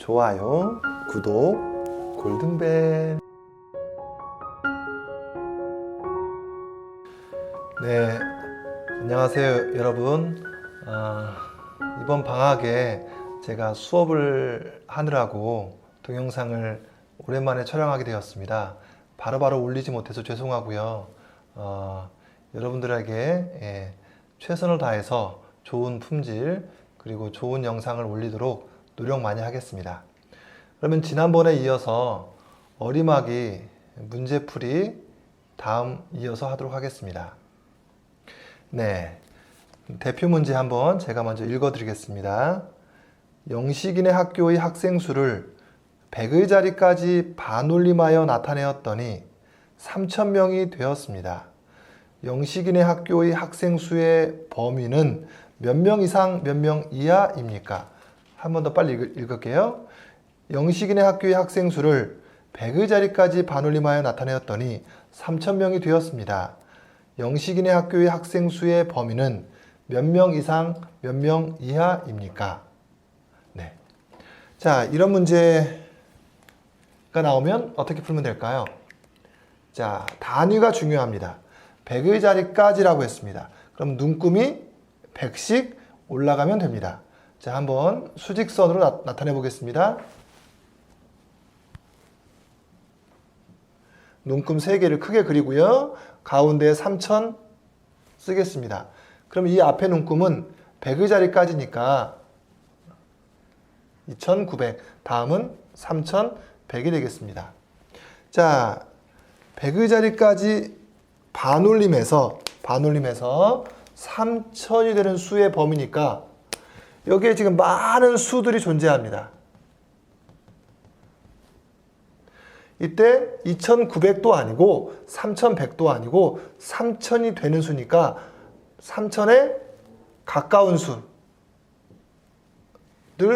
좋아요, 구독, 골든벨. 네, 안녕하세요 여러분. 이번 방학에 제가 수업을 하느라고 동영상을 오랜만에 촬영하게 되었습니다. 바로바로 올리지 못해서 죄송하고요. 여러분들에게 최선을 다해서 좋은 품질 그리고 좋은 영상을 올리도록 노력 많이 하겠습니다. 그러면 지난번에 이어서 어리막이 문제풀이 다음 이어서 하도록 하겠습니다. 네, 대표 문제 한번 제가 먼저 읽어드리겠습니다. 영식인의 학교의 학생 수를 100의 자리까지 반올림하여 나타내었더니 3,000명이 되었습니다. 영식인의 학교의 학생 수의 범위는 몇 명 이상 몇 명 이하입니까? 한 번 더 빨리 읽을게요. 영식인의 학교의 학생 수를 100의 자리까지 반올림하여 나타내었더니 3,000명이 되었습니다. 영식인의 학교의 학생 수의 범위는 몇 명 이상 몇 명 이하입니까? 네. 자, 이런 문제가 나오면 어떻게 풀면 될까요? 자, 단위가 중요합니다. 100의 자리까지라고 했습니다. 그럼 눈금이 100씩 올라가면 됩니다. 자, 한번 수직선으로 나타내 보겠습니다. 눈금 3개를 크게 그리고요. 가운데에 3,000 쓰겠습니다. 그럼 이 앞에 눈금은 100의 자리까지니까 2,900, 다음은 3,100이 되겠습니다. 자, 100의 자리까지 반올림해서 3,000이 되는 수의 범위니까 여기에 지금 많은 수들이 존재합니다. 이때 2,900도 아니고 3,100도 아니고 3,000이 되는 수니까 3,000에 가까운 수들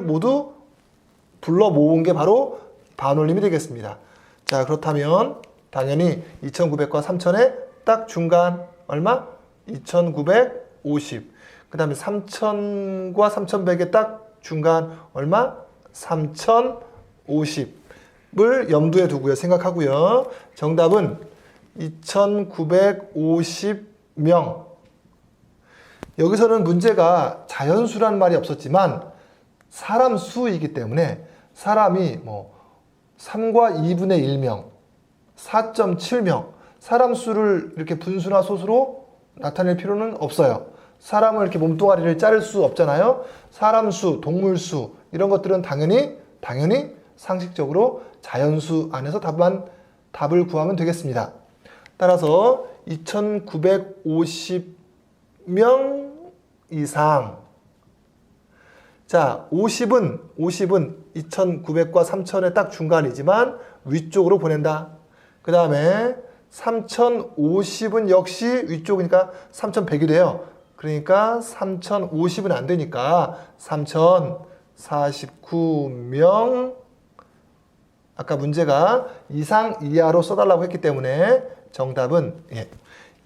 모두 불러 모은 게 바로 반올림이 되겠습니다. 자, 그렇다면 당연히 2,900과 3,000의 딱 중간 얼마? 2,950. 그 다음에 3,000과 3,100의 딱 중간 얼마? 3,050을 염두에 두고요. 생각하고요. 정답은 2,950명. 여기서는 문제가 자연수란 말이 없었지만 사람 수이기 때문에 사람이 3과 2분의 1명, 4.7명, 사람 수를 이렇게 분수나 소수로 나타낼 필요는 없어요. 사람을 이렇게 몸뚱아리를 자를 수 없잖아요. 사람 수, 동물 수 이런 것들은 당연히 상식적으로 자연수 안에서 답을 구하면 되겠습니다. 따라서 2,950명 이상. 자, 50은 2,900과 3,000의 딱 중간이지만 위쪽으로 보낸다. 그 다음에 3,050은 역시 위쪽이니까 3,100이 돼요. 그러니까 3,050은 안 되니까 3,049명. 아까 문제가 이상 이하로 써달라고 했기 때문에 정답은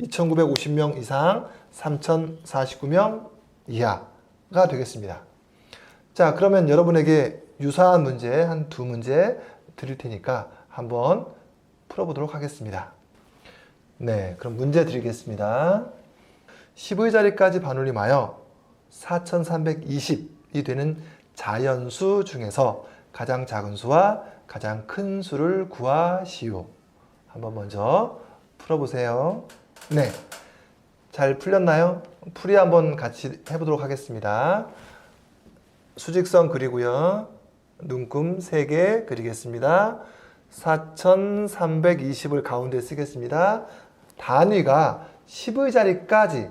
2,950명 이상 3,049명 이하가 되겠습니다. 자, 그러면 여러분에게 유사한 문제 한 2문제 드릴 테니까 한번 풀어보도록 하겠습니다. 네, 그럼 문제 드리겠습니다. 10의 자리까지 반올림하여 4,320이 되는 자연수 중에서 가장 작은 수와 가장 큰 수를 구하시오. 한번 먼저 풀어보세요. 네, 잘 풀렸나요? 풀이 한번 같이 해보도록 하겠습니다. 수직선 그리고요. 눈금 3개 그리겠습니다. 4,320을 가운데 쓰겠습니다. 단위가 10의 자리까지,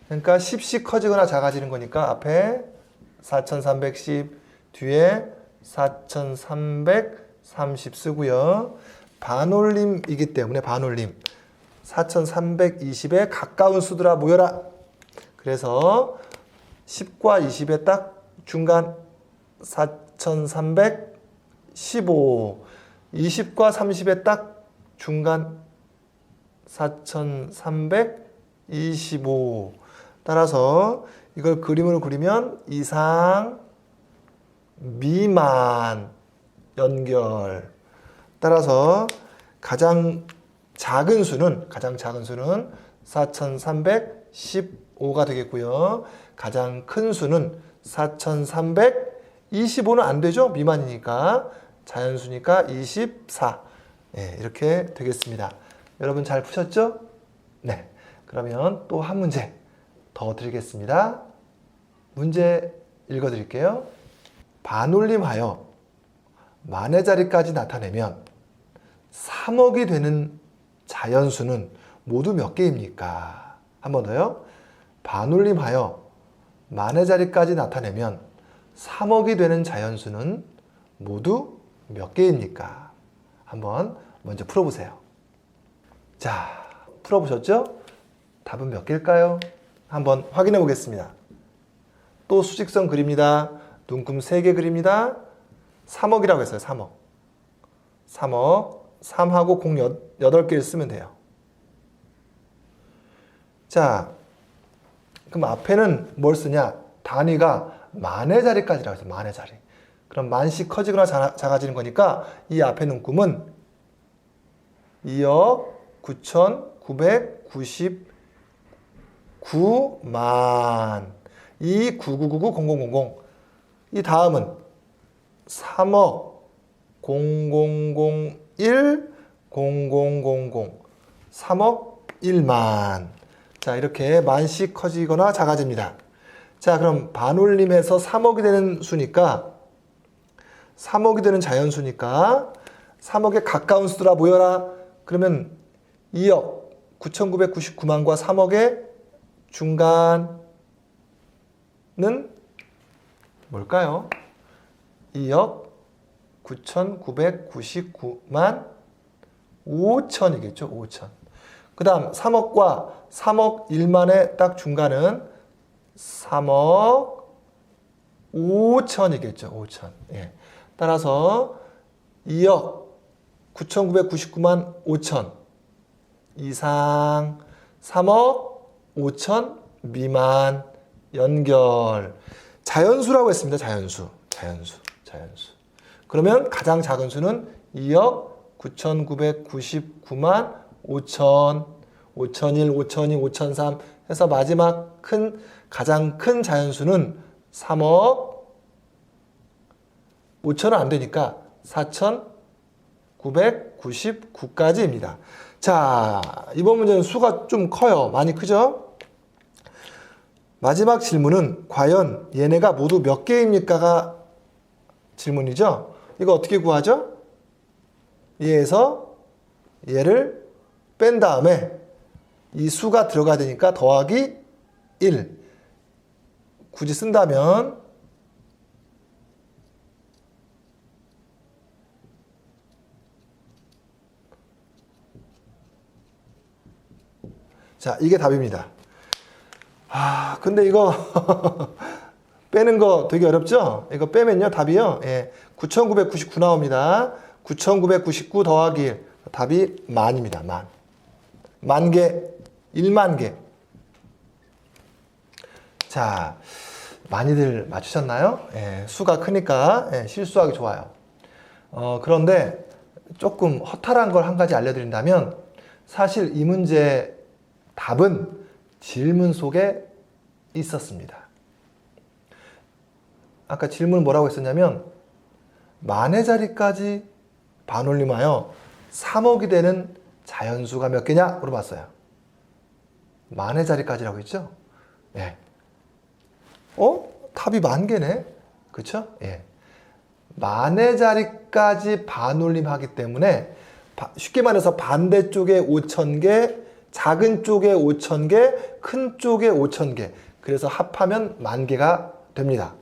그러니까 10씩 커지거나 작아지는 거니까 앞에 4,310, 뒤에 4,330 쓰고요. 반올림이기 때문에 반올림. 4,320에 가까운 수들아 모여라. 그래서 10과 20의 딱 중간 4,315. 20과 30의 딱 중간 4,325. 따라서 이걸 그림으로 그리면 이상, 미만 연결. 따라서 가장 작은 수는 4315가 되겠고요. 가장 큰 수는 4325는 안 되죠? 미만이니까. 자연수니까 24. 네, 이렇게 되겠습니다. 여러분 잘 푸셨죠? 네. 그러면 또 한 문제 더 드리겠습니다. 문제 읽어드릴게요. 반올림하여 만의 자리까지 나타내면 3억이 되는 자연수는 모두 몇 개입니까? 한 번 더요. 반올림하여 만의 자리까지 나타내면 3억이 되는 자연수는 모두 몇 개입니까? 한번 먼저 풀어보세요. 자, 풀어보셨죠? 답은 몇 개일까요? 한번 확인해 보겠습니다. 또 수직선 그립니다. 눈금 3개 그립니다. 3억이라고 했어요. 3억. 3억. 3하고 공 8개를 쓰면 돼요. 자, 그럼 앞에는 뭘 쓰냐? 단위가 만의 자리까지라고 했어요. 만의 자리. 그럼 만씩 커지거나 작아지는 거니까 이 앞에 눈금은 2억 9,999만. 이 99990000. 이 다음은 3억 0001 0000 3억 1만. 자, 이렇게 만씩 커지거나 작아집니다. 자, 그럼 반올림에서 3억이 되는 수니까 3억이 되는 자연수니까 3억에 가까운 수들아 모여라. 그러면 2억 9,999만과 3억의 중간은 뭘까요? 2억 9,999만 5천이겠죠. 5천. 그 다음 3억과 3억 1만의 딱 중간은 3억 5천이겠죠. 5천. 예. 따라서 2억 9,999만 5천 이상 3억 5천 미만 연결. 자연수라고 했습니다. 자연수. 그러면 가장 작은 수는 2억 9,999만 5천 5,001, 5,002, 5,003 해서 마지막 가장 큰 자연수는 3억 5천은 안 되니까 4,999까지입니다. 자, 이번 문제는 수가 좀 커요. 많이 크죠? 마지막 질문은 과연 얘네가 모두 몇 개입니까가 질문이죠? 이거 어떻게 구하죠? 얘에서 얘를 뺀 다음에 이 수가 들어가야 되니까 더하기 1. 굳이 쓴다면 자, 이게 답입니다. 근데 이거 빼는 거 되게 어렵죠? 이거 빼면요, 답이요. 예, 9,999 나옵니다. 9,999 더하기 1. 답이 만입니다. 만. 만 개, 1만 개. 자, 많이들 맞추셨나요? 예, 수가 크니까 실수하기 좋아요. 그런데 조금 허탈한 걸 한 가지 알려드린다면 사실 이 문제 답은 질문 속에 있었습니다. 아까 질문 뭐라고 했었냐면 만의 자리까지 반올림하여 3억이 되는 자연수가 몇 개냐? 물어봤어요. 만의 자리까지라고 했죠? 예. 답이 만 개네? 그쵸? 예. 만의 자리까지 반올림하기 때문에 쉽게 말해서 반대쪽에 5,000개, 작은 쪽에 5,000개, 큰 쪽에 5,000개. 그래서 합하면 만 개가 됩니다.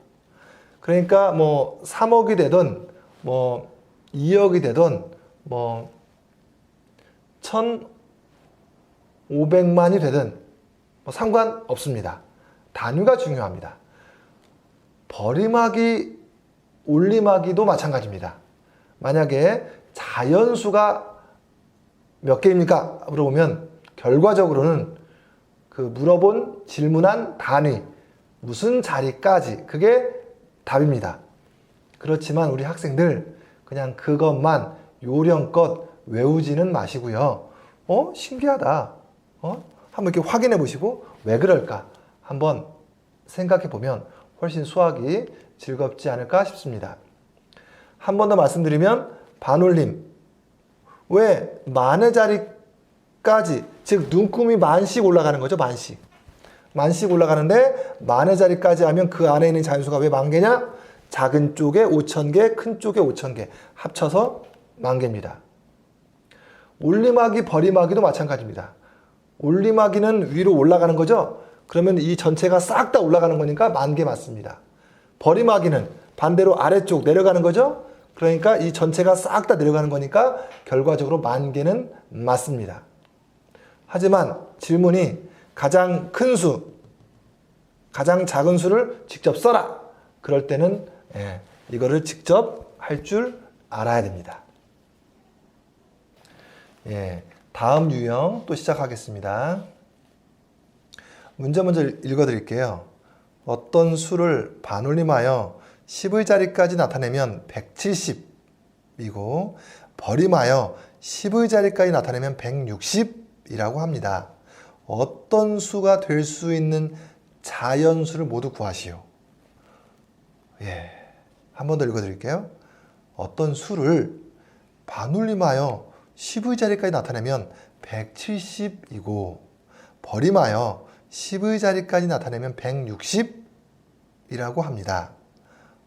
그러니까 뭐 3억이 되든 뭐 2억이 되든 뭐 1,500만이 되든 뭐 상관없습니다. 단위가 중요합니다. 버림하기, 올림하기도 마찬가지입니다. 만약에 자연수가 몇 개입니까? 물어보면 결과적으로는 그 물어본 질문한 단위, 무슨 자리까지, 그게 답입니다. 그렇지만 우리 학생들 그냥 그것만 요령껏 외우지는 마시고요. 신기하다. 한번 이렇게 확인해 보시고 왜 그럴까? 한번 생각해 보면 훨씬 수학이 즐겁지 않을까 싶습니다. 한 번 더 말씀드리면 반올림. 왜 만의 자리까지, 즉 눈금이 만씩 올라가는 거죠. 만씩 올라가는데 만의 자리까지 하면 그 안에 있는 자연수가 왜 만 개냐? 작은 쪽에 5,000개, 큰 쪽에 5,000개 합쳐서 만 개입니다. 올림하기, 버림하기도 마찬가지입니다. 올림하기는 위로 올라가는 거죠. 그러면 이 전체가 싹 다 올라가는 거니까 만 개 맞습니다. 버림하기는 반대로 아래쪽 내려가는 거죠. 그러니까 이 전체가 싹 다 내려가는 거니까 결과적으로 만 개는 맞습니다. 하지만 질문이 가장 큰 수, 가장 작은 수를 직접 써라. 그럴 때는 이거를 직접 할 줄 알아야 됩니다. 다음 유형 또 시작하겠습니다. 문제 먼저 읽어드릴게요. 어떤 수를 반올림하여 10의 자리까지 나타내면 170이고 버림하여 10의 자리까지 나타내면 160이라고 합니다. 어떤 수가 될 수 있는 자연수를 모두 구하시오. 한 번 더 읽어드릴게요. 어떤 수를 반올림하여 10의 자리까지 나타내면 170이고 버림하여 10의 자리까지 나타내면 160이라고 합니다.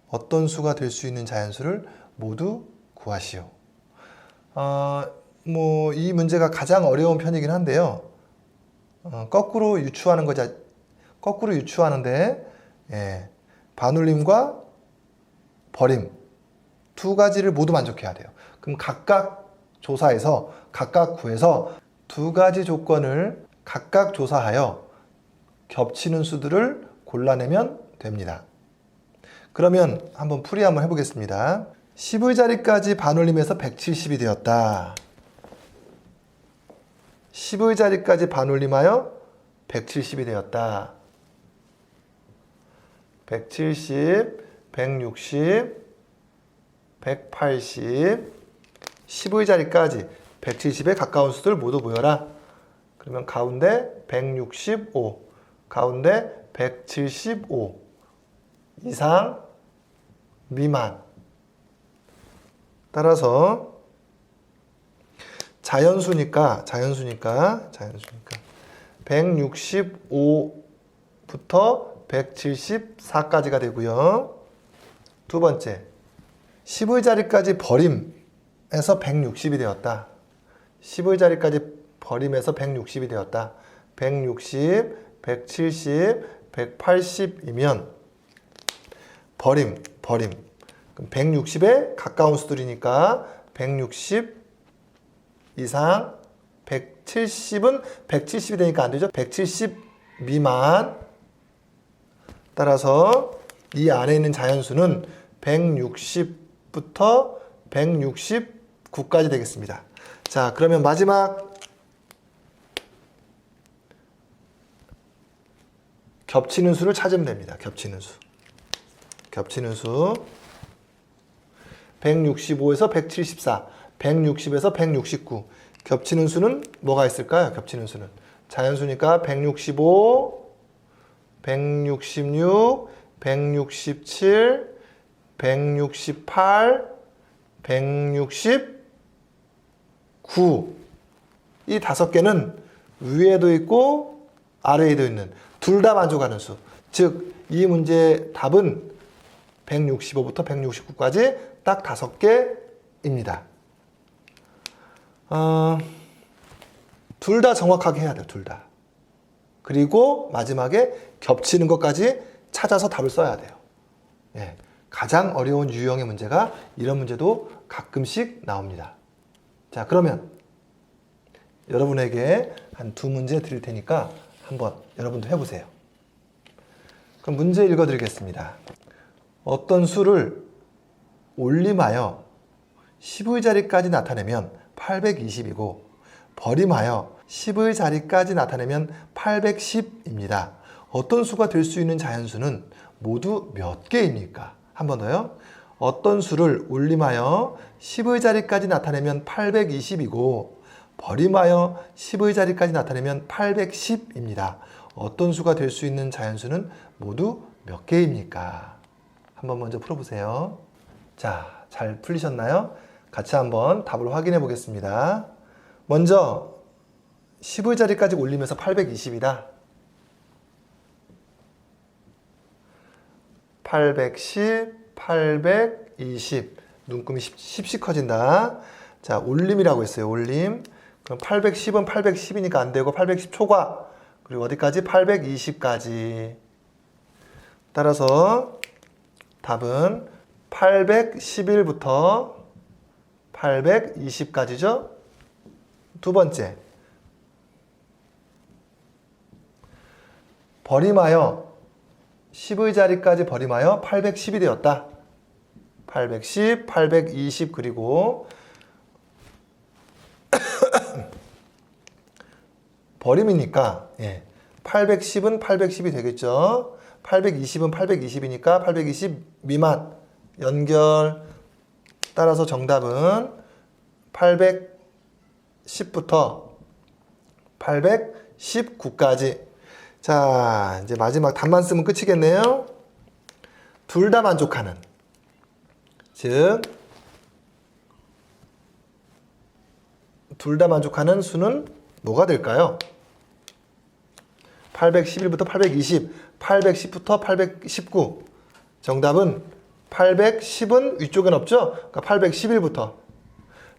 어떤 수가 될 수 있는 자연수를 모두 구하시오. 이 문제가 가장 어려운 편이긴 한데요. 거꾸로 유추하는 거죠. 거꾸로 유추하는데 반올림과 버림 두 가지를 모두 만족해야 돼요. 그럼 각각 조사해서 각각 구해서 두 가지 조건을 각각 조사하여 겹치는 수들을 골라내면 됩니다. 그러면 한번 풀이 한번 해보겠습니다. 10의 자리까지 반올림해서 170이 되었다. 10의 자리까지 반올림하여 170이 되었다. 170, 160, 180, 10의 자리까지 170에 가까운 수들 모두 모여라. 그러면 가운데 165, 가운데 175 이상, 미만. 따라서 자연수니까 165부터 174까지가 되고요. 두 번째, 10의 자리까지 버림에서 160이 되었다. 10의 자리까지 버림에서 160이 되었다. 160, 170, 180이면 버림. 그럼 160에 가까운 수들이니까 160 이상, 170은 170이 되니까 안 되죠. 170 미만. 따라서 이 안에 있는 자연수는 160부터 169까지 되겠습니다. 자, 그러면 마지막 겹치는 수를 찾으면 됩니다. 겹치는 수. 165에서 174, 160에서 169. 겹치는 수는 뭐가 있을까요? 겹치는 수는 자연수니까 165, 166, 167, 168, 169. 이 5개는 위에도 있고 아래에도 있는 둘 다 만족하는 수. 즉, 이 문제의 답은 165부터 169까지 딱 5개입니다. 둘 다 정확하게 해야 돼요. 둘 다. 그리고 마지막에 겹치는 것까지 찾아서 답을 써야 돼요. 가장 어려운 유형의 문제가 이런 문제도 가끔씩 나옵니다. 자, 그러면 여러분에게 한 2문제 드릴 테니까 한번 여러분도 해보세요. 그럼 문제 읽어드리겠습니다. 어떤 수를 올림하여 10의 자리까지 나타내면 820이고 버림하여 10의 자리까지 나타내면 810입니다. 어떤 수가 될 수 있는 자연수는 모두 몇 개입니까? 한 번 더요. 어떤 수를 올림하여 10의 자리까지 나타내면 820이고 버림하여 10의 자리까지 나타내면 810입니다. 어떤 수가 될 수 있는 자연수는 모두 몇 개입니까? 한번 먼저 풀어보세요. 자, 잘 풀리셨나요? 같이 한번 답을 확인해 보겠습니다. 먼저 10의 자리까지 올리면서 820이다. 810, 820. 눈금이 10씩 커진다. 자, 올림이라고 했어요. 올림. 그럼 810은 810이니까 안 되고 810 초과. 그리고 어디까지? 820까지. 따라서 답은 811부터 820까지죠. 두 번째. 버림하여 10의 자리까지 버림하여 810이 되었다. 810, 820 그리고 버림이니까 810은 810이 되겠죠. 820은 820이니까 820 미만 연결. 따라서 정답은 810부터 819까지. 자, 이제 마지막 답만 쓰면 끝이겠네요. 둘 다 만족하는. 즉, 둘 다 만족하는 수는 뭐가 될까요? 811부터 820, 810부터 819. 정답은 810은 위쪽엔 없죠? 그러니까 811부터.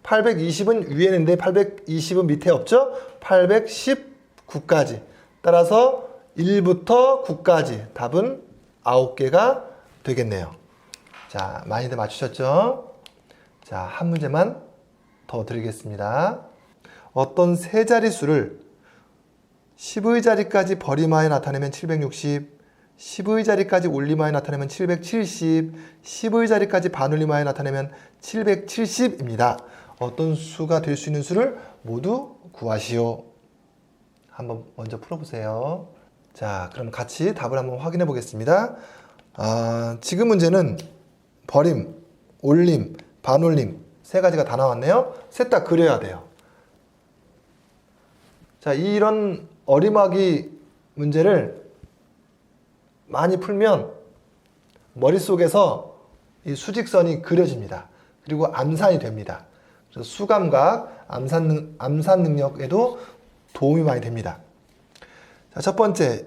820은 위에는 있는데 820은 밑에 없죠? 819까지. 따라서 1부터 9까지 답은 9개가 되겠네요. 자, 많이들 맞추셨죠? 자, 한 문제만 더 드리겠습니다. 어떤 세 자릿수를 10의 자리까지 버림하여 나타내면 760, 10의 자리까지 올림하여 나타내면 770, 10의 자리까지 반올림하여 나타내면 770입니다. 어떤 수가 될 수 있는 수를 모두 구하시오. 한번 먼저 풀어보세요. 자, 그럼 같이 답을 한번 확인해 보겠습니다. 지금 문제는 버림, 올림, 반올림 세 가지가 다 나왔네요. 셋 다 그려야 돼요. 자, 이런 어림하기 문제를 많이 풀면 머릿속에서 이 수직선이 그려집니다. 그리고 암산이 됩니다. 그래서 수감각, 암산 능력에도 도움이 많이 됩니다. 자, 첫 번째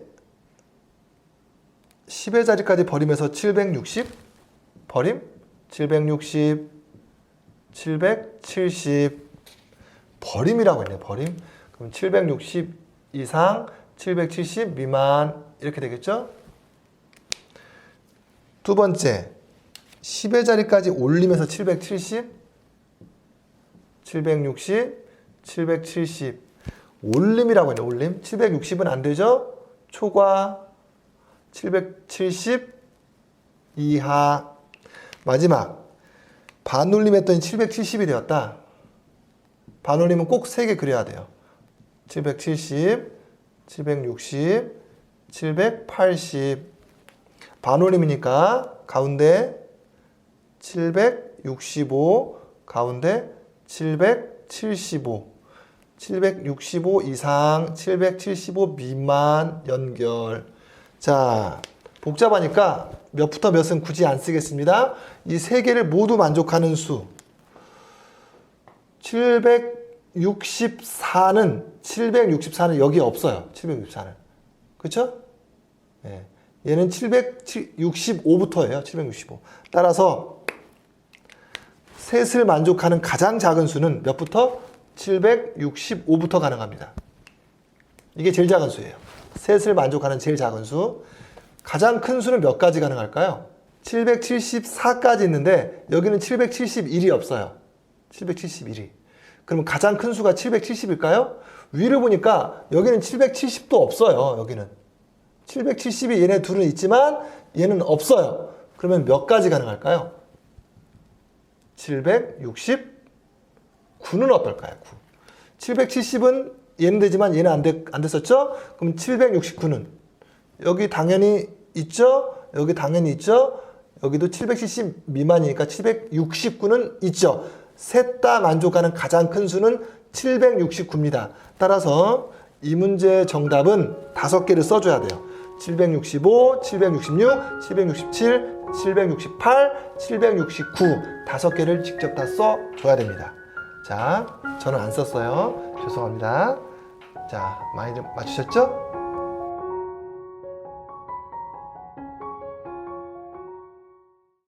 10의 자리까지 버림해서 760 버림 760 770 버림이라고 했네요. 버림. 그럼 760 이상 770 미만 이렇게 되겠죠? 두 번째 10의 자리까지 올리면서 770 760 770 올림이라고 했네요. 올림. 760은 안 되죠? 초과 770 이하. 마지막 반올림 했더니 770이 되었다. 반올림은 꼭 3개 그려야 돼요. 770, 760, 780. 반올림이니까 가운데 765, 가운데 775. 765 이상, 775 미만 연결. 자, 복잡하니까 몇부터 몇은 굳이 안 쓰겠습니다. 이 세 개를 모두 만족하는 수. 764는 여기 없어요. 764는. 그렇죠? 네. 얘는 765부터예요. 765. 따라서 셋을 만족하는 가장 작은 수는 몇부터? 765부터 가능합니다. 이게 제일 작은 수예요. 셋을 만족하는 제일 작은 수. 가장 큰 수는 몇 가지 가능할까요? 774까지 있는데 여기는 771이 없어요. 771이. 그러면 가장 큰 수가 770일까요? 위를 보니까 여기는 770도 없어요. 여기는. 770이 얘네 둘은 있지만 얘는 없어요. 그러면 몇 가지 가능할까요? 769는 어떨까요? 9. 770은 얘는 되지만 얘는 안 됐었죠? 그럼 769는 여기 당연히 있죠? 여기 당연히 있죠? 여기도 700cc 미만이니까 769는 있죠. 셋 다 만족하는 가장 큰 수는 769입니다. 따라서 이 문제의 정답은 5개를 써줘야 돼요. 765, 766, 767, 768, 769 5개를 직접 다 써줘야 됩니다. 자, 저는 안 썼어요. 죄송합니다. 자, 많이들 맞추셨죠?